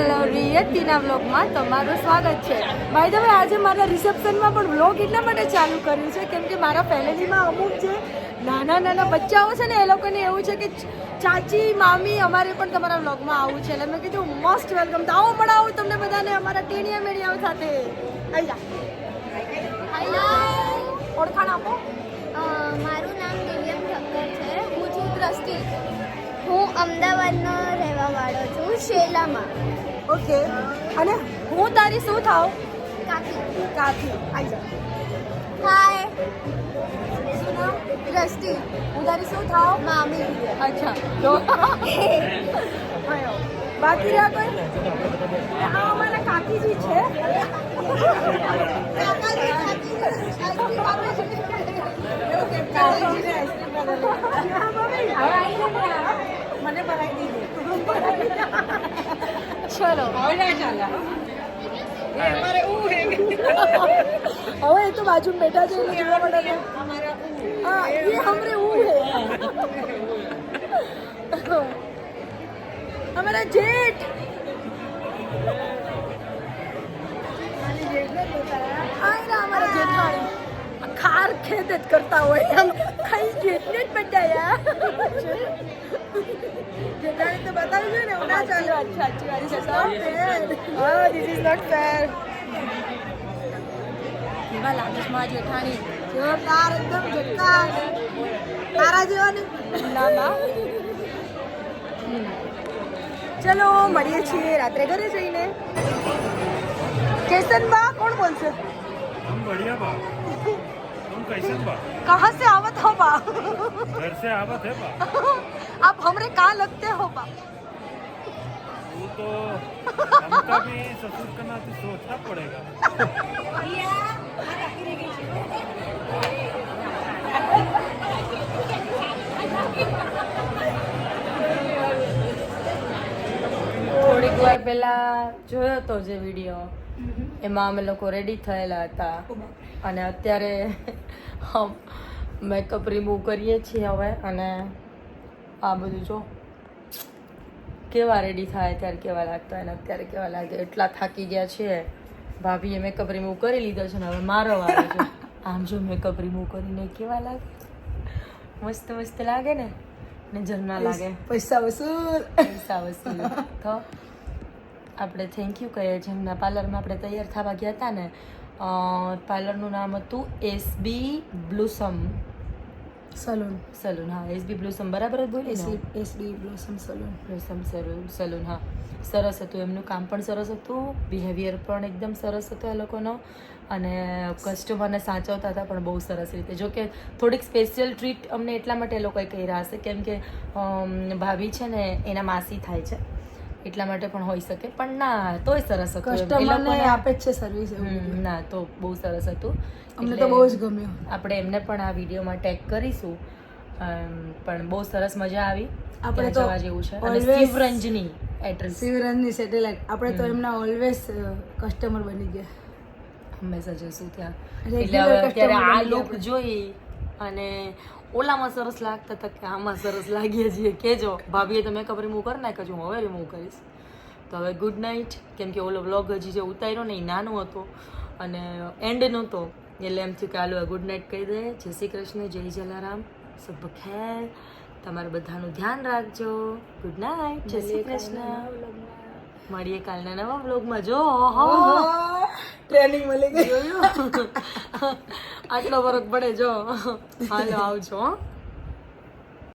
Hello રિયતીના વ્લોગમાં તમારું સ્વાગત છે. બાય ધ વે આજે મારા રિસેપ્શનમાં પણ વ્લોગ એટલા માટે ચાલુ કર્યું છે કેમ કે મારા ફેમિલીમાં અમુક જે નાના બચ્ચાઓ છે ને એ લોકોને એવું છે કે ચાચી મામી અમારે પણ તમારા વ્લોગમાં આવવું છે એટલે મેં કીધું મસ્ટ વેલકમ. તો આવો મળાવું તમને બધાને અમારા ટેનિયા મેળિયાઓ સાથે. આવી જા. ઓળખાણ આપો. મારું નામ દિવ્યમ ઠક્કર છે. હું છું દ્રષ્ટિ. હું અમદાવાદનો રહેવા વાળો છું, શેલામાં. ઓકે. અને હું તારી શું થાવ? કાકી. કાકી. આવી જા. હાય, શું નામ? દ્રષ્ટિ. હું તારી શું થાવ? મામી. અચ્છા તો બાકી રહ્યા કોઈ? આ અમારા કાકીજી છે. મને ભરાઈ દીધી. ચલો હવે એ તો બાજુ બેઠા છે જોવા માટે. हाँ ये हमरे वो है हमारा जेठ. हमारा जेठाणी खार खेत જ કરતા હોય એમ ખાઈ જેટને જ બધાયા જેઠાણી તો બતાવી છે ને ના ચાલે. અચ્છા અચ્છી વાત છે. હા ધીસ ઇઝ નોટ ફેર. કેવા લાગે છે મારા જેઠાણી? જોરદાર એકદમ ઝટકા તારા જેવાની. ચલો મળીએ છીએ રાત્રે ઘરે જઈને. કેસન બા કોણ બોલશે? हम बढ़िया बा. तुम कैसे बा? कहाँ से आवत हो बा? घर से आवत है बा. आप हमरे कहाँ लगते हो बा? वो तो हमका भी ससुर का नाते सोचना पड़ेगा. થોડીક વાર પહેલા જોયો તો જે વિડીયો એમાં અમે લોકો રેડી થયેલા હતા અને અત્યારે મેકઅપ રિમૂવ કરીએ છીએ હવે. અને આ બધું જો કેવા રેડી થાય ત્યારે કેવા લાગતા અને અત્યારે કેવા લાગે. એટલા થાકી ગયા છીએ. ભાભીએ મેકઅપ રિમૂવ કરી લીધો છે ને હવે મારો વારો છે. આમ જો મેકઅપ રિમૂવ કરીને કેવા લાગે? મસ્ત મસ્ત લાગે ને નજર ના લાગે. પૈસા વસૂલ. તો આપણે થેન્ક યુ કહીએ છીએ. એમના પાર્લરમાં આપણે તૈયાર થવા ગયા હતા ને, પાર્લરનું નામ હતું એસબી બ્લુસમ સલૂન. હા એસબી બ્લુસમ બરાબર જ બોલી ને? SB blossom salon. હા સરસ હતું. એમનું કામ પણ સરસ હતું, બિહેવિયર પણ એકદમ સરસ હતો એ લોકોનો, અને કસ્ટમરને સાચવતા હતા પણ બહુ સરસ રીતે. જો કે થોડીક સ્પેશિયલ ટ્રીટ અમને એટલા માટે એ લોકોએ કર્યા હશે કેમ કે ભાભી છે ને એના માસી થાય છે એટલા માટે પણ હોઈ શકે, પણ ના તોય સરસ હતું. કસ્ટમરને આપે જ છે સર્વિસ. ના તો બહુ સરસ હતું. અમને તો બહુ જ ગમ્યું. આપણે એમને પણ આ વિડીયોમાં ટેગ કરીશું. પણ બહુ સરસ મજા આવી. આપણે જવા જેવું છે. અને શિવરંજની એડ્રેસ, શિવરંજની સેટેલાઇટ. આપણે તો એમના ઓલવેઝ કસ્ટમર બની ગયા. હંમેશા જઈશું ત્યાં. એટલે હવે અત્યારે આ લુક જોઈ અને ઓલામાં સરસ લાગતા હતા કે આમાં સરસ લાગીએ છીએ. કહેજો ભાભીએ તો મેકઅપ રિમૂવ કરી નાખ્યો છું, હું હવે રિમૂવ કરીશ. તો હવે ગુડ નાઇટ. કેમ કે ઓલો વ્લોગ હજી જે ઉતાર્યો ને એ નાનો હતો અને એન્ડ નહોતો, એટલે એમ થયું કે હાલો ગુડ નાઇટ કહી દે. જય શ્રી કૃષ્ણ, જય જલારામ, સબ ખેર. તમારે બધાનું ધ્યાન રાખજો. ગુડ નાઇટ, જય શ્રી કૃષ્ણ. મળીએ કાલના નવા વ્લોગમાં. જો ટ્રેનિંગ મળી ગઈ. આટલો ફરક પડે જો. હાલો આવજો.